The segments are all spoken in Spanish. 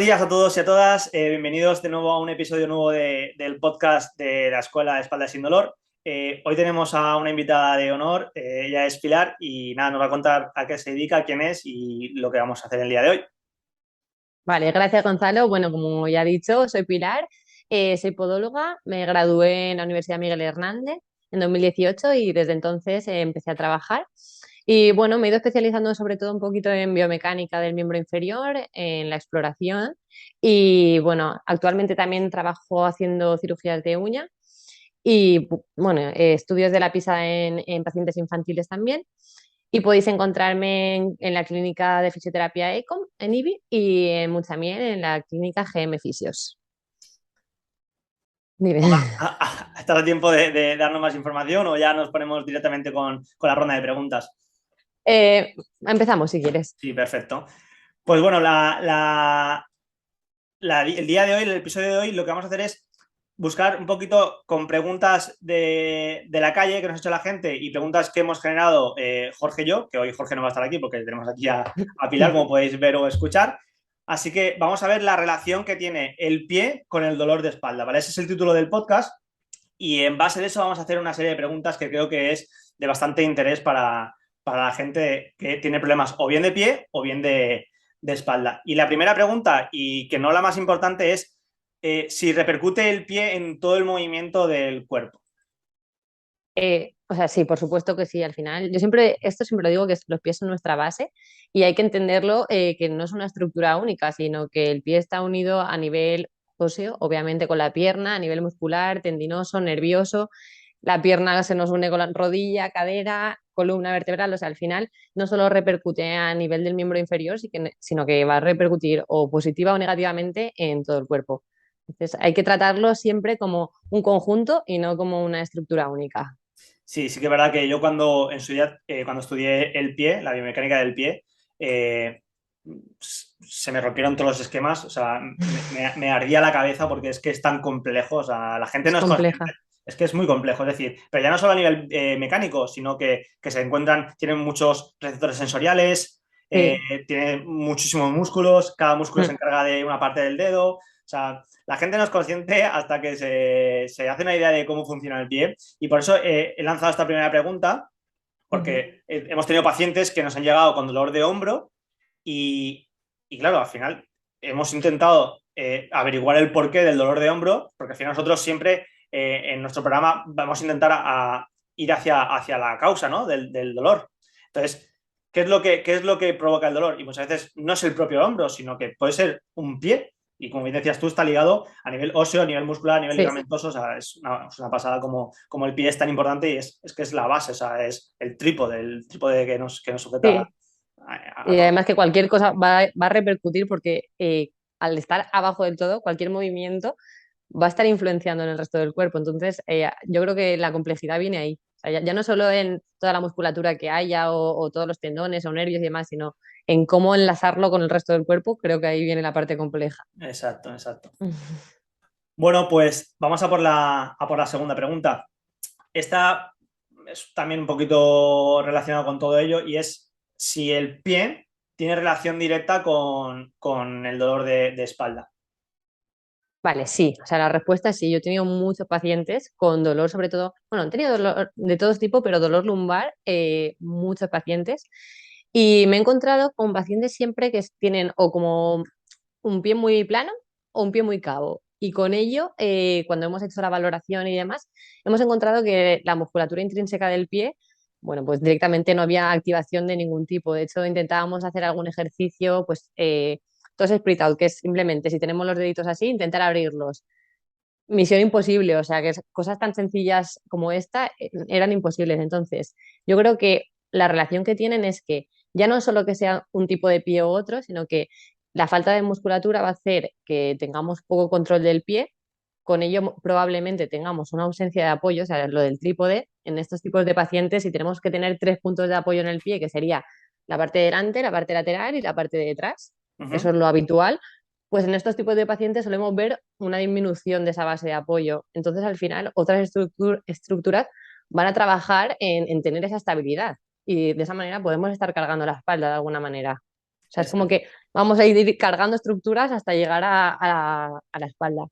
días a todos y a todas. Bienvenidos de nuevo a un episodio nuevo del podcast de la Escuela de Espalda Sin Dolor. Hoy tenemos a una invitada de honor, ella es Pilar y nada, nos va a contar a qué se dedica, quién es y lo que vamos a hacer el día de hoy. Vale, gracias Gonzalo. Bueno, como ya he dicho, soy Pilar, soy podóloga, me gradué en la Universidad Miguel Hernández en 2018 y desde entonces empecé a trabajar. Y bueno, me he ido especializando sobre todo un poquito en biomecánica del miembro inferior, en la exploración y bueno, actualmente también trabajo haciendo cirugías de uña y bueno, estudios de la PISA en pacientes infantiles también. Y podéis encontrarme en la clínica de fisioterapia ECOM en IBI y en Muchamiel en la clínica GM Fisios. Dime. ¿Estás a tiempo de darnos más información o ya nos ponemos directamente con la ronda de preguntas? Empezamos si quieres. Sí, perfecto. Pues bueno, el día de hoy, el episodio de hoy, lo que vamos a hacer es buscar un poquito con preguntas de la calle que nos ha hecho la gente y preguntas que hemos generado Jorge y yo, que hoy Jorge no va a estar aquí porque tenemos aquí a Pilar, como podéis ver o escuchar. Así que vamos a ver la relación que tiene el pie con el dolor de espalda, ¿vale? Ese es el título del podcast y en base de eso vamos a hacer una serie de preguntas que creo que es de bastante interés para la gente que tiene problemas o bien de pie o bien de espalda. Y la primera pregunta, y que no la más importante, es si repercute el pie en todo el movimiento del cuerpo. O sea, sí, por supuesto que sí, al final. Yo siempre, esto siempre lo digo, que los pies son nuestra base y hay que entenderlo que no es una estructura única, sino que el pie está unido a nivel óseo, obviamente con la pierna, a nivel muscular, tendinoso, nervioso. La pierna se nos une con la rodilla, cadera, columna vertebral, o sea, al final no solo repercute a nivel del miembro inferior, sino que va a repercutir o positiva o negativamente en todo el cuerpo. Entonces, hay que tratarlo siempre como un conjunto y no como una estructura única. Sí, sí que es verdad que yo cuando en su día, cuando estudié el pie, la biomecánica del pie, eh, se me rompieron todos los esquemas, o sea, me ardía la cabeza porque es que es tan complejo, o sea, la gente Es no es consciente, compleja. es que es muy complejo, es decir, pero ya no solo a nivel mecánico, sino que se encuentran, tienen muchos receptores sensoriales, eh, Sí. tienen muchísimos músculos, cada músculo se Mm. encarga de una parte del dedo, o sea, la gente no es consciente hasta que se hace una idea de cómo funciona el pie y por eso he lanzado esta primera pregunta, Ujú. porque hemos tenido pacientes que nos han llegado con dolor de hombro y, y claro, al final hemos intentado averiguar el porqué del dolor de hombro, porque al final nosotros siempre en nuestro programa vamos a intentar ir hacia la causa, ¿no? del dolor. Entonces, ¿qué es lo que provoca el dolor? Y muchas veces no es el propio hombro, sino que puede ser un pie. Y como bien decías tú, está ligado a nivel óseo, a nivel muscular, a nivel Sí. ligamentoso. O sea, es una pasada como el pie es tan importante y es que es la base, o sea, es el trípode que nos sujeta Sí. a Y todo. además que cualquier cosa va a repercutir porque al estar abajo del todo, cualquier movimiento va a estar influenciando en el resto del cuerpo. Entonces, yo creo que la complejidad viene ahí. O sea, ya no solo en toda la musculatura que haya o todos los tendones o nervios y demás, sino en cómo enlazarlo con el resto del cuerpo, creo que ahí viene la parte compleja. Exacto, exacto. Bueno, pues vamos a por la segunda pregunta. Esta es también un poquito relacionado con todo ello y es si el pie tiene relación directa con el dolor de espalda. Vale, sí, o sea, la respuesta es sí. Yo he tenido muchos pacientes con dolor, sobre todo, bueno, he tenido dolor de todo tipo, pero dolor lumbar, muchos pacientes. Y me he encontrado con pacientes siempre que tienen o como un pie muy plano o un pie muy cabo. Y con ello, cuando hemos hecho la valoración y demás, hemos encontrado que la musculatura intrínseca del pie, bueno, pues directamente no había activación de ningún tipo. De hecho, intentábamos hacer algún ejercicio, pues toss split out, que es simplemente si tenemos los deditos así, intentar abrirlos. Misión imposible, o sea, que cosas tan sencillas como esta eran imposibles. Entonces, yo creo que la relación que tienen es que ya no solo que sea un tipo de pie u otro, sino que la falta de musculatura va a hacer que tengamos poco control del pie, con ello probablemente tengamos una ausencia de apoyo, o sea, lo del trípode, en estos tipos de pacientes, si tenemos que tener tres puntos de apoyo en el pie, que sería la parte de delante, la parte lateral y la parte de detrás, eso Ujú. es lo habitual, pues en estos tipos de pacientes solemos ver una disminución de esa base de apoyo. Entonces, al final, otras estructuras van a trabajar en tener esa estabilidad y de esa manera podemos estar cargando la espalda de alguna manera. O sea, es como Exacto. que vamos a ir cargando estructuras hasta llegar a la espalda.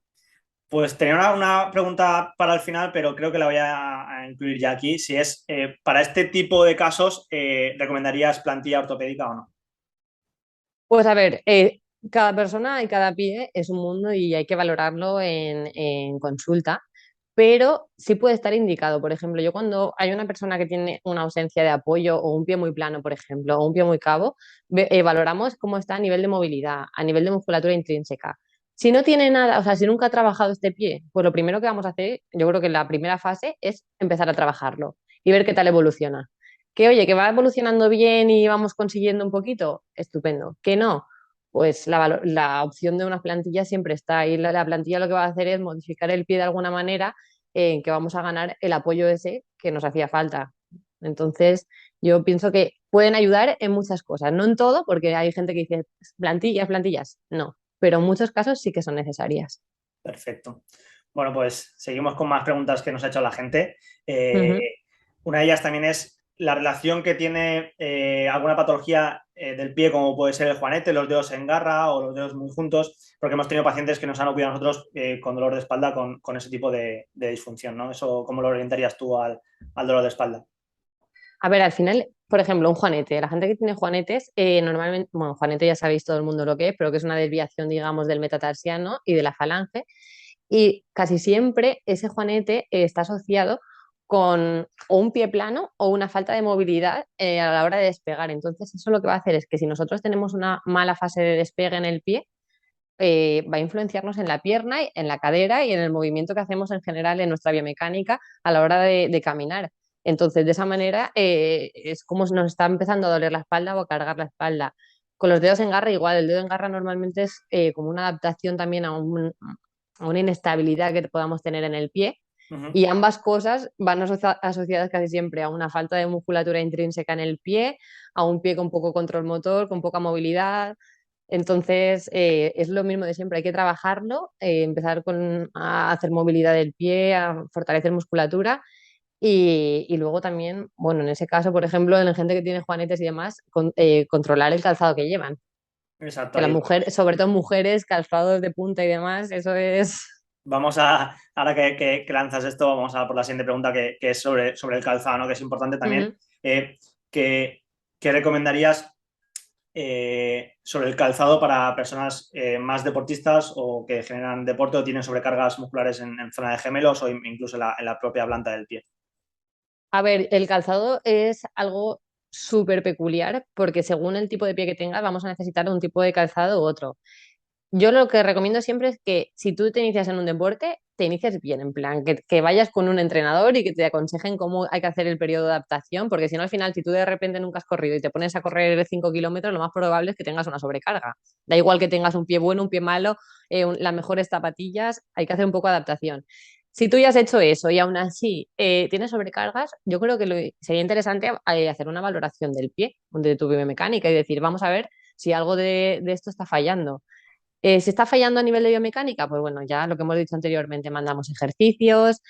Pues tenía una pregunta para el final, pero creo que la voy a incluir ya aquí. Si es, para este tipo de casos, ¿recomendarías plantilla ortopédica o no? Pues a ver, cada persona y cada pie es un mundo y hay que valorarlo en consulta, pero sí puede estar indicado. Por ejemplo, yo cuando hay una persona que tiene una ausencia de apoyo o un pie muy plano, por ejemplo, o un pie muy cabo, valoramos cómo está a nivel de movilidad, a nivel de musculatura intrínseca. Si no tiene nada, o sea, si nunca ha trabajado este pie, pues lo primero que vamos a hacer, yo creo que la primera fase es empezar a trabajarlo y ver qué tal evoluciona. Que oye, que va evolucionando bien y vamos consiguiendo un poquito, estupendo. Que no, pues la opción de una plantilla siempre está. Y la plantilla lo que va a hacer es modificar el pie de alguna manera en que vamos a ganar el apoyo ese que nos hacía falta. Entonces, yo pienso que pueden ayudar en muchas cosas, no en todo, porque hay gente que dice plantillas, plantillas. No, pero en muchos casos sí que son necesarias. Perfecto. Bueno, pues seguimos con más preguntas que nos ha hecho la gente. Eh, Ujú. una de ellas también es la relación que tiene alguna patología del pie, como puede ser el juanete, los dedos en garra o los dedos muy juntos, porque hemos tenido pacientes que nos han acudido a nosotros con dolor de espalda con ese tipo de disfunción, ¿no? Eso, ¿cómo lo orientarías tú al dolor de espalda? A ver, al final, por ejemplo, un juanete. La gente que tiene juanetes, normalmente, bueno, juanete ya sabéis todo el mundo lo que es, pero que es una desviación, digamos, del metatarsiano y de la falange. Y casi siempre ese juanete está asociado con o un pie plano o una falta de movilidad a la hora de despegar. Entonces, eso lo que va a hacer es que si nosotros tenemos una mala fase de despegue en el pie, va a influenciarnos en la pierna, en la cadera y en el movimiento que hacemos en general en nuestra biomecánica a la hora de caminar. Entonces, de esa manera es como si nos está empezando a doler la espalda o a cargar la espalda. Con los dedos en garra, igual, el dedo en garra normalmente es como una adaptación también a una inestabilidad que podamos tener en el pie. Ujú. Y ambas cosas van asociadas casi siempre a una falta de musculatura intrínseca en el pie, a un pie con poco control motor, con poca movilidad. Entonces, es lo mismo de siempre, hay que trabajarlo, empezar a hacer movilidad del pie, a fortalecer musculatura y luego también, bueno, en ese caso, por ejemplo, en la gente que tiene juanetes y demás, controlar el calzado que llevan. Exacto, Que la ahí. mujer, sobre todo mujeres, calzados de punta y demás, eso es... Vamos a, ahora que lanzas esto, vamos a por la siguiente pregunta que es sobre el calzado, ¿no? Que es importante también. Ujú. Eh, ¿qué recomendarías sobre el calzado para personas más deportistas o que generan deporte o tienen sobrecargas musculares en zona de gemelos o incluso en la propia planta del pie? A ver, el calzado es algo súper peculiar porque según el tipo de pie que tengas vamos a necesitar un tipo de calzado u otro. Yo lo que recomiendo siempre es que si tú te inicias en un deporte, te inicies bien, en plan, que vayas con un entrenador y que te aconsejen cómo hay que hacer el periodo de adaptación, porque si no, al final, si tú de repente nunca has corrido y te pones a correr 5 kilómetros, lo más probable es que tengas una sobrecarga. Da igual que tengas un pie bueno, un pie malo, las mejores zapatillas, hay que hacer un poco de adaptación. Si tú ya has hecho eso y aún así tienes sobrecargas, yo creo que sería interesante hacer una valoración del pie, de tu biomecánica y decir, vamos a ver si algo de esto está fallando. Si está fallando a nivel de biomecánica, pues bueno, ya lo que hemos dicho anteriormente, mandamos ejercicios,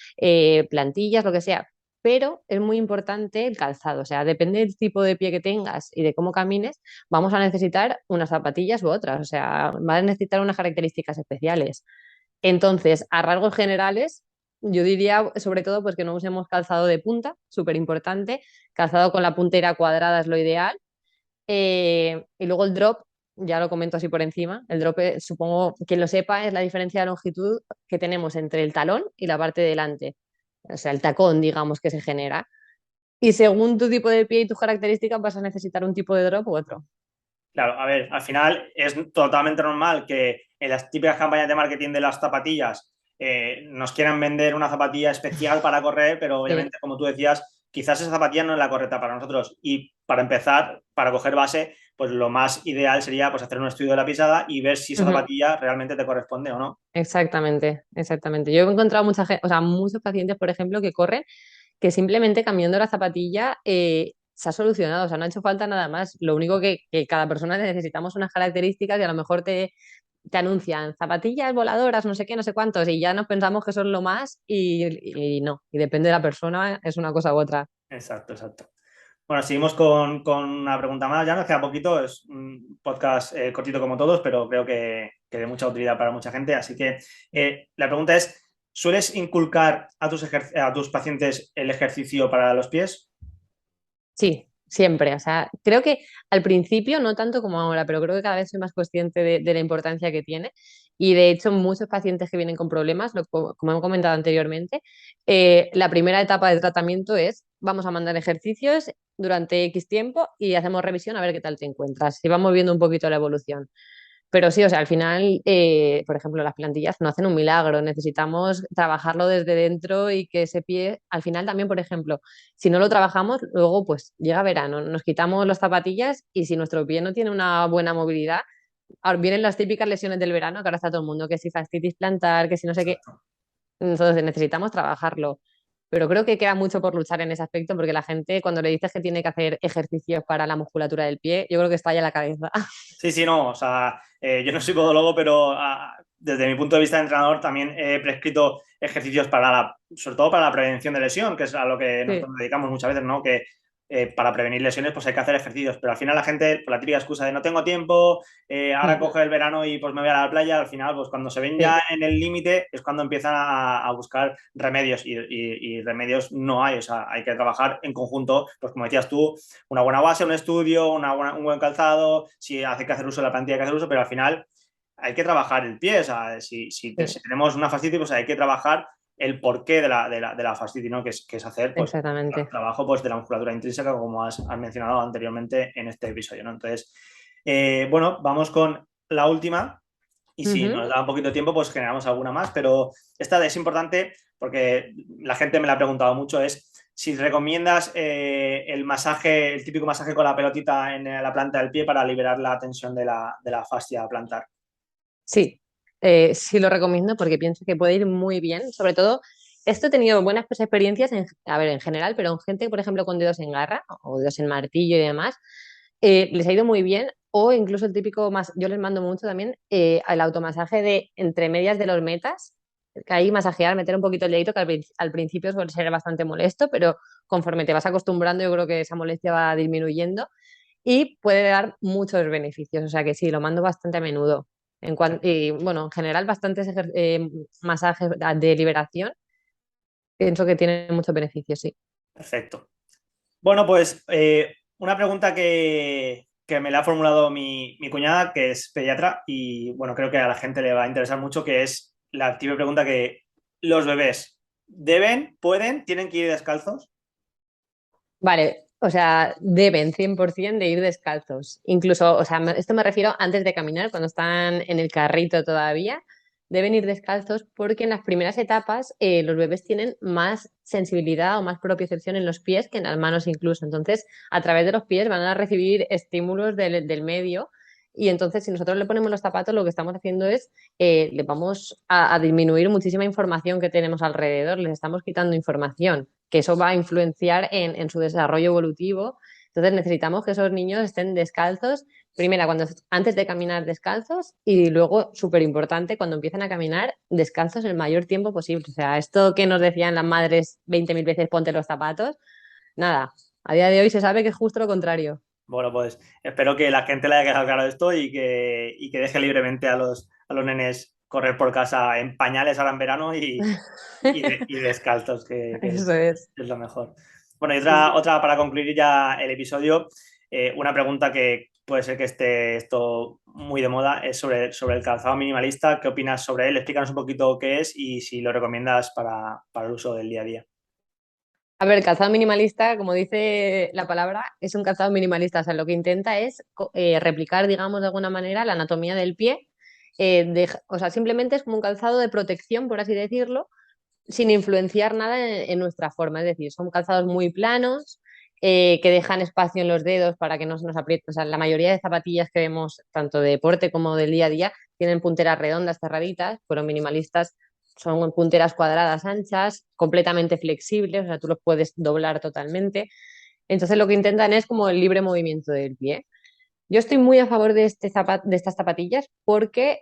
plantillas, lo que sea. Pero es muy importante el calzado, o sea, depende del tipo de pie que tengas y de cómo camines, vamos a necesitar unas zapatillas u otras, o sea, va a necesitar unas características especiales. Entonces, a rasgos generales, yo diría sobre todo pues que no usemos calzado de punta, súper importante, calzado con la puntera cuadrada es lo ideal. Y luego el drop, ya lo comento así por encima, el drop, supongo quien lo sepa, es la diferencia de longitud que tenemos entre el talón y la parte de delante, o sea, el tacón, digamos, que se genera. Y según tu tipo de pie y tus características vas a necesitar un tipo de drop u otro. Claro, a ver, al final es totalmente normal que en las típicas campañas de marketing de las zapatillas nos quieran vender una zapatilla especial para correr, pero Sí. obviamente, como tú decías, quizás esa zapatilla no es la correcta para nosotros. Y para empezar, para coger base, pues lo más ideal sería pues, hacer un estudio de la pisada y ver si esa Ujú. zapatilla realmente te corresponde o no. Exactamente, exactamente. Yo he encontrado mucha gente, o sea, muchos pacientes, por ejemplo, que corren que simplemente cambiando la zapatilla se ha solucionado, o sea, no ha hecho falta nada más. Lo único que cada persona necesitamos unas características y a lo mejor te anuncian zapatillas voladoras, no sé qué, no sé cuántos, y ya nos pensamos que son lo más y no, y depende de la persona, es una cosa u otra. Exacto, exacto. Bueno, seguimos con una pregunta más. Ya nos queda poquito, es un podcast cortito como todos, pero creo que de mucha utilidad para mucha gente. Así que la pregunta es, ¿sueles inculcar a a tus pacientes el ejercicio para los pies? Sí, siempre. O sea, creo que al principio no tanto como ahora, pero creo que cada vez soy más consciente de la importancia que tiene. Y de hecho, muchos pacientes que vienen con problemas, como he comentado anteriormente, la primera etapa de tratamiento es vamos a mandar ejercicios durante X tiempo y hacemos revisión a ver qué tal te encuentras. Y vamos viendo un poquito la evolución. Pero sí, o sea, al final, por ejemplo, las plantillas no hacen un milagro, necesitamos trabajarlo desde dentro y que ese pie, al final también, por ejemplo, si no lo trabajamos, luego pues llega verano, nos quitamos las zapatillas y si nuestro pie no tiene una buena movilidad, ahora vienen las típicas lesiones del verano, que ahora está todo el mundo, que si fascitis plantar, que si no sé qué, Exacto. entonces necesitamos trabajarlo. Pero creo que queda mucho por luchar en ese aspecto porque la gente cuando le dices que tiene que hacer ejercicios para la musculatura del pie, yo creo que estalla la cabeza. Sí, sí, no, o sea, yo no soy podólogo, pero desde mi punto de vista de entrenador también he prescrito ejercicios sobre todo para la prevención de lesión, que es a lo que nosotros Sí. nos dedicamos muchas veces, ¿no? Que para prevenir lesiones pues hay que hacer ejercicios, pero al final la gente, por la típica excusa de no tengo tiempo, ahora Mm. coge el verano y pues me voy a la playa, al final pues cuando se ven ya Sí, en el límite es cuando empiezan a buscar remedios y remedios no hay, o sea, hay que trabajar en conjunto, pues como decías tú, una buena base, un estudio, un buen calzado, si hace que hacer uso de la plantilla, hay que hacer uso, pero al final hay que trabajar el pie. O sea, sí, si tenemos una fascitis, pues hay que trabajar el porqué de la fascitis, ¿no? Que es hacer pues, exactamente. trabajo pues, de la musculatura intrínseca, como has mencionado anteriormente en este episodio, ¿no? Entonces, bueno, vamos con la última. Y si Ujú. nos da un poquito de tiempo, pues generamos alguna más. Pero esta es importante porque la gente me la ha preguntado mucho, es si recomiendas el masaje, el típico masaje con la pelotita en la planta del pie para liberar la tensión de la fascia plantar. Sí, sí lo recomiendo porque pienso que puede ir muy bien. Sobre todo, esto he tenido buenas experiencias, a ver, en general, pero en gente, por ejemplo, con dedos en garra o dedos en martillo y demás, les ha ido muy bien. O incluso el típico, más, yo les mando mucho también el automasaje de entre medias de los metas, que ahí masajear, meter un poquito el dedito, que al principio suele ser bastante molesto, pero conforme te vas acostumbrando, yo creo que esa molestia va disminuyendo y puede dar muchos beneficios. O sea que sí, lo mando bastante a menudo. Y bueno, en general, bastantes masajes de liberación. Pienso que tienen muchos beneficios, sí. Perfecto. Bueno, pues una pregunta que me la ha formulado mi cuñada, que es pediatra, y bueno, creo que a la gente le va a interesar mucho, que es la típica pregunta que los bebés deben, pueden, tienen que ir descalzos. Vale, o sea, deben 100% de ir descalzos. Incluso, o sea, esto me refiero antes de caminar, cuando están en el carrito todavía, deben ir descalzos porque en las primeras etapas los bebés tienen más sensibilidad o más propiocepción en los pies que en las manos incluso. Entonces, a través de los pies van a recibir estímulos del medio y entonces si nosotros le ponemos los zapatos, lo que estamos haciendo es, le vamos a disminuir muchísima información que tenemos alrededor, les estamos quitando información que eso va a influenciar en su desarrollo evolutivo. Entonces necesitamos que esos niños estén descalzos, primero antes de caminar descalzos y luego, súper importante, cuando empiezan a caminar descalzos el mayor tiempo posible. O sea, esto que nos decían las madres 20.000 veces, ponte los zapatos, nada, a día de hoy se sabe que es justo lo contrario. Bueno, pues espero que la gente le haya quedado claro esto y que deje libremente a los nenes correr por casa en pañales ahora en verano y descalzos, Eso es. es lo mejor. Bueno, y Sí, sí. otra para concluir ya el episodio, una pregunta que puede ser que esté esto muy de moda es sobre el calzado minimalista. ¿Qué opinas sobre él? Explícanos un poquito qué es y si lo recomiendas para el uso del día a día. A ver, calzado minimalista, como dice la palabra, es un calzado minimalista. O sea, lo que intenta es replicar, digamos, de alguna manera la anatomía del pie. O sea, simplemente es como un calzado de protección, por así decirlo, sin influenciar nada en nuestra forma. Es decir, son calzados muy planos, que dejan espacio en los dedos para que no se nos apriete. O sea, la mayoría de zapatillas que vemos, tanto de deporte como del día a día, tienen punteras redondas, cerraditas, pero minimalistas son punteras cuadradas anchas, completamente flexibles, o sea, tú los puedes doblar totalmente. Entonces lo que intentan es como el libre movimiento del pie. Yo estoy muy a favor de, de estas zapatillas porque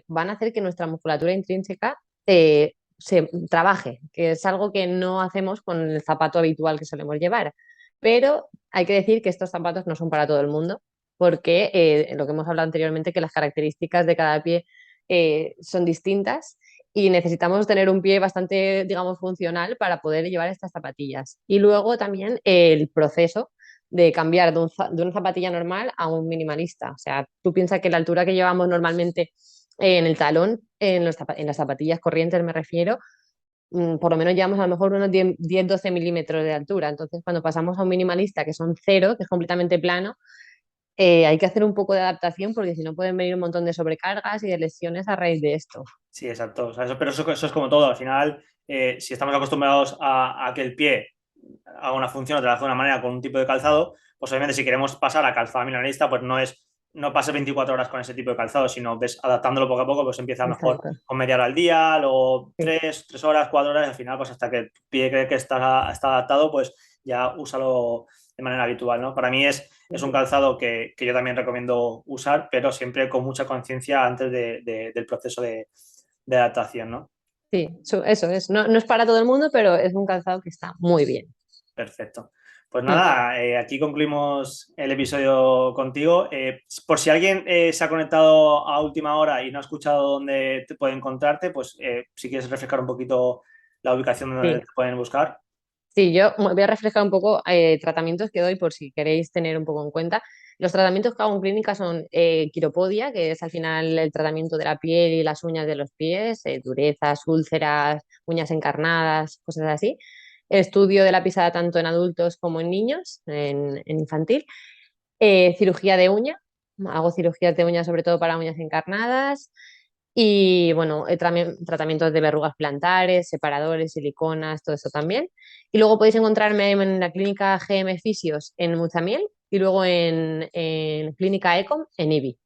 van a hacer que nuestra musculatura intrínseca se trabaje, que es algo que no hacemos con el zapato habitual que solemos llevar. pero hay que decir que estos zapatos no son para todo el mundo, porque lo que hemos hablado anteriormente, que las características de cada pie son distintas y necesitamos tener un pie bastante, digamos, funcional para poder llevar estas zapatillas. Y luego también el proceso de cambiar de una zapatilla normal a un minimalista. O sea, tú piensas que la altura que llevamos normalmente en el talón, en las zapatillas corrientes me refiero, por lo menos llevamos a lo mejor unos 10-12 milímetros de altura. Entonces, cuando pasamos a un minimalista, que son cero, que es completamente plano, hay que hacer un poco de adaptación porque si no pueden venir un montón de sobrecargas y de lesiones a raíz de esto. Sí, exacto. O sea, pero eso es como todo. Al final, si estamos acostumbrados a que el pie haga una función o te la hace de una manera con un tipo de calzado, pues obviamente si queremos pasar a calzado minimalista, pues no pases 24 horas con ese tipo de calzado, sino ves adaptándolo poco a poco, pues empieza mejor Exacto. con media hora al día, luego Sí, 3 horas, 4 horas, y al final, pues hasta que el pie cree que está adaptado, pues ya úsalo de manera habitual, ¿no? Para mí es un calzado que yo también recomiendo usar, pero siempre con mucha conciencia antes del proceso de adaptación, ¿no? sí, eso es. No, no es para todo el mundo, pero es un calzado que está muy bien. Perfecto. Pues Mm. nada, aquí concluimos el episodio contigo. Por si alguien se ha conectado a última hora y no ha escuchado dónde te puede encontrarte, pues si quieres refrescar un poquito la ubicación donde Sí, te pueden buscar. sí, yo voy a reflejar un poco tratamientos que doy por si queréis tener un poco en cuenta. Los tratamientos que hago en clínica son quiropodia, que es al final el tratamiento de la piel y las uñas de los pies, durezas, úlceras, uñas encarnadas, cosas así. Estudio de la pisada tanto en adultos como en niños, en infantil. Cirugía de uña, hago cirugías de uñas sobre todo para uñas encarnadas. Y bueno, tratamientos de verrugas plantares, separadores, siliconas, todo eso también. Y luego podéis encontrarme en la clínica GM Fisios en Muzamiel y luego en Clínica Ecom en IBI.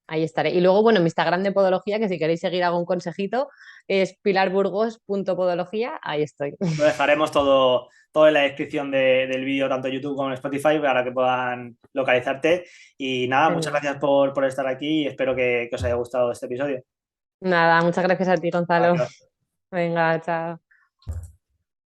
Ahí estaré. Y luego, bueno, mi Instagram de podología, que si queréis seguir algún consejito, es pilarburgos.podología. Ahí estoy. Lo dejaremos todo en la descripción del vídeo, tanto en YouTube como en Spotify, para que puedan localizarte. Y nada, muchas Genial. gracias por estar aquí y espero que os haya gustado este episodio. Nada, muchas gracias a ti, Gonzalo. Adiós. Venga, chao.